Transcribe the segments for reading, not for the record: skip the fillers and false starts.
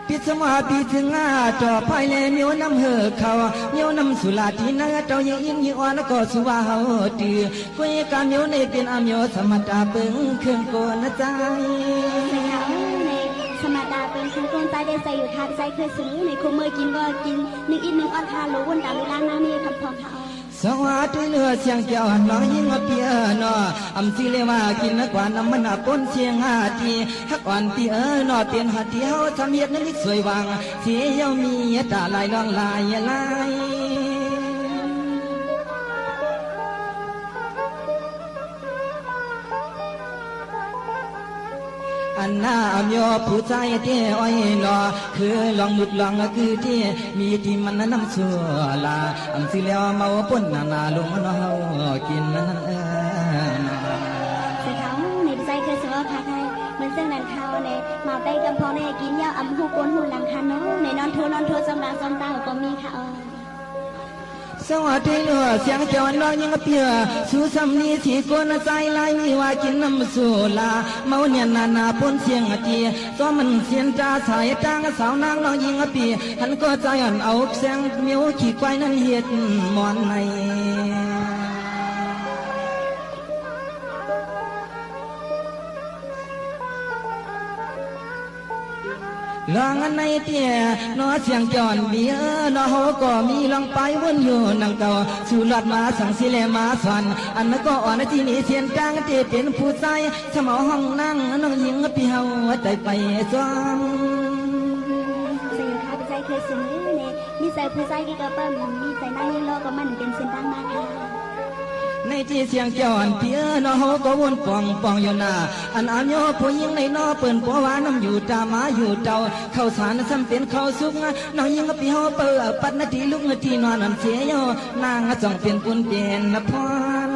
พิสมาพิถึงจอภายเลเมียวน้ำเหือเขาเมียวน้ำสุราที่นาเจ้ายังอินยิ่งอ่อนก็สุว่าเฮาตีกุยกาเมียวในเป็นอาเมียวสมตาเปิงเครื่องโกนใจสมาตาเป็นคนคนใจได้ใจอยู่ทางใจเคยซื้อในคุมมือกินก็กินหนึ่งอีกหนึ่งอ่อนทารู้วันดาวล้างน้ำนี่คำพองเขาสวัสดีเลือเสียงเจ้าน้องยิ่งเปียนออำสิเลว่ากินนักกว่าน้ำมันปนเสียงทีฮักอ่อนตีนอเปลี่ยนหัดเดียวทำเย็ดนั้นสวยวางเสียเยามีตาลายลองลายลายอันน่าอมยอผู้ใจเที่อ้อยนอคือลองมุดลองคือที่มีที่มันน้ำสัวลาอันสิแล้วเมาป่นนาลงนอกินนั่นเเขาในใจเคยสัวพาไทยเหมือนเส้นนันเขาในมาไปกำพองในกินยาอำหูกนหูหลังคาโนในนอนเธอสำราญสำตาก็มีเขาสวัสดีเลือเสียงเจ้าน้องยังเปียสู้สำนีที่คนใจลายมีว่ากินน้ำสุลาเมาเนี่ยนาปนเสียงตีตัวมันเสียนจ้าสายจางสาวนางน้องยิงปีหันก็ใจอ่อนเอาแสงเมียวขี้ควายนั้นเฮ็ดมอนในลองอันในเตี้ยนอเสียงจอนเบียนอโหก็มีลองไปวนอยู่นังเก่าสู่หลอดมาสังสิเลมาสอนอันนั้นก็อ่อนที่นี่เสียนจางที่เป็นผู้ใจสมอห้องนั่งน้องยิงพี่เฮาใจไปซ้อมเสียงข้าใจเคยซื้อเนี่ยมีใจผู้ใจกี่กระเปิ้มมีใจนั่งยิ่งโลก็มันเป็นเส้นทางมาค่ะในที่เสียงจอนเพียนอโหก็วนปองอยู่หน้าอันอามโยผู้ยิงในนอเปิ่นปัววาน้ำอยู่ตามาอยู่เจ้าเข้าสารซ้ำเป็นเข้าสุกน้องยิงพี่เฮาเปิดปัดนาทีลุกนาทีนอนน้ำเสียโยนางจ้องเป็นปุ่นเป็นนพร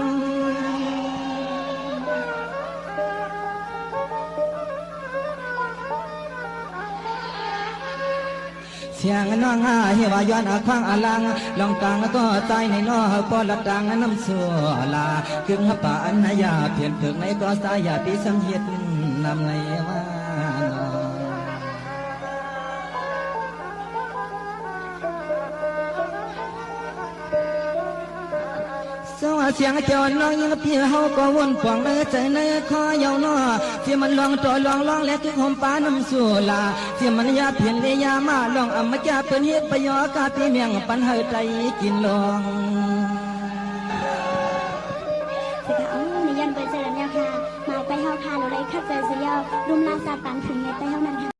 เสียงน้องเฮวาย้อนควางอลังลองตังก็ใจในนอปอละตังน้ำสัวลาคึงป่าอันยาเพียนถึงในก็สายาปีสังเฮ็ดนำในว่าสวัสดีเสียงเจ้าน้องยังพี่เฮาก็วนปองใจในคอยาวนอเสียมันลองต่อลองและคือหอมปาน้ำสัวลาเสียมันยาเพียนเลยามาลองอำมาจาเป็นเฮ็ดประโยชน์กาตีเมียงปันให้ใจกินลองสิเขาในยันเปิดเจริญยาค่ะมาไปเฮาคาเราเลยคัดเจอเสียรุ่มลาซาตันถึงในไปเฮานั้น